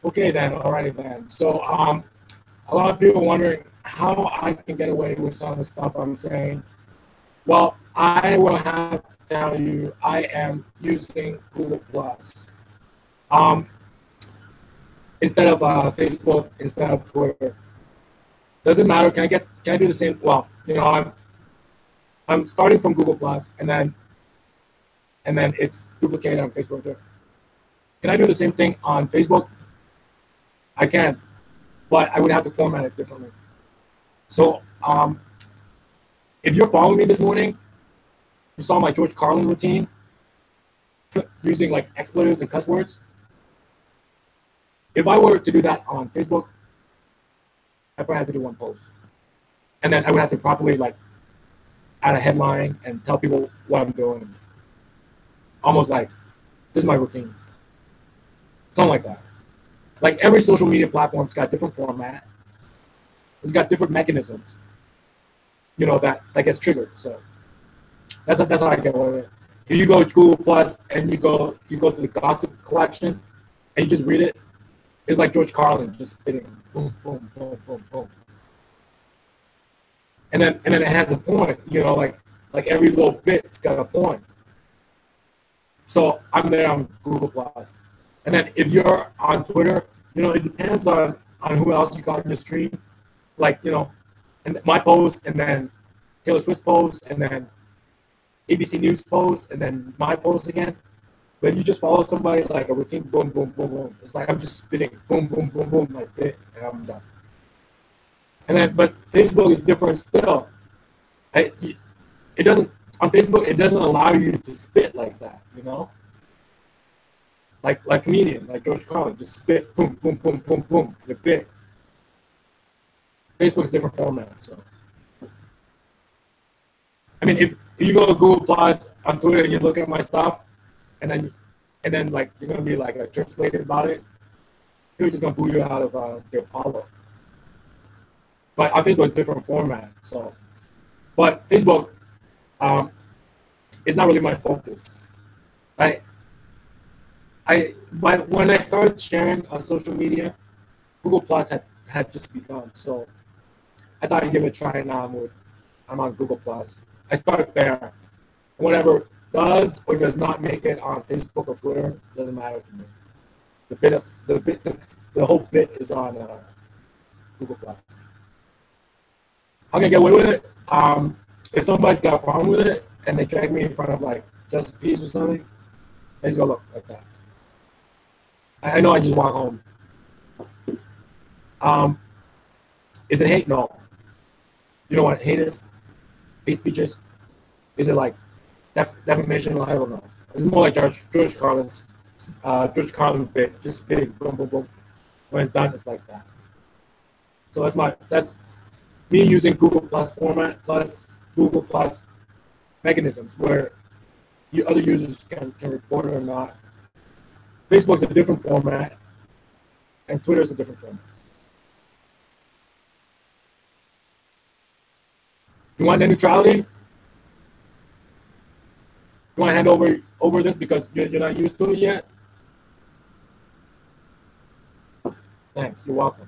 Okay then, alrighty then. So a lot of people are wondering how I can get away with some of the stuff I'm saying. Well, I will have to tell you I am using Google Plus. Um, instead of Facebook, instead of Twitter. Doesn't matter. Can I do the same? Well, I'm starting from Google Plus and then it's duplicated on Facebook too. Can I do the same thing on Facebook? I can, but I would have to format it differently. So if you're following me this morning, you saw my George Carlin routine using like expletives and cuss words. If I were to do that on Facebook, I probably have to do one post. And then I would have to properly like add a headline and tell people what I'm doing. Almost like this is my routine. Something like that. Like every social media platform's got different format. It's got different mechanisms, that gets triggered. So that's how I get away with it. If you go to Google Plus and you go to the gossip collection and you just read it, it's like George Carlin just spitting boom, boom, boom, boom, boom. And then it has a point, like every little bit's got a point. So I'm there on Google Plus. And then if you're on Twitter, it depends on who else you got in the stream. Like, and my post, and then Taylor Swift post, and then ABC News post, and then my post again. When you just follow somebody like a routine, boom, boom, boom, boom. It's like I'm just spitting, boom, boom, boom, boom, like bit, and I'm done. And then, but Facebook is different still. It doesn't on Facebook. It doesn't allow you to spit like that, Like comedian, like George Carlin, just spit, boom, boom, boom, boom, boom, the bit. Facebook's different format, so. I mean, if you go to Google Plus on Twitter and you look at my stuff, and then like you're gonna be like a church lady about it, you're just gonna boo you out of the Apollo. But on Facebook, different format. So, but Facebook is not really my focus. But when I started sharing on social media, Google Plus had just begun. So I thought I'd give it a try now. I'm on Google Plus. I started there. Whatever does or does not make it on Facebook or Twitter doesn't matter to me. The whole bit is on Google Plus. How can I get away with it? If somebody's got a problem with it and they drag me in front of like Just Peace or something, they just go look like that. I know I just walk home. Is it hate? No. You know what hate is? Hate speeches? Is it like defamation? I don't know. It's more like George Carlin bit, just big, boom, boom, boom. When it's done, it's like that. So that's me using Google Plus format plus Google Plus mechanisms where other users can report it or not. Facebook's a different format, and Twitter's a different format. You want net neutrality? You want to hand over this because you're not used to it yet? Thanks. You're welcome.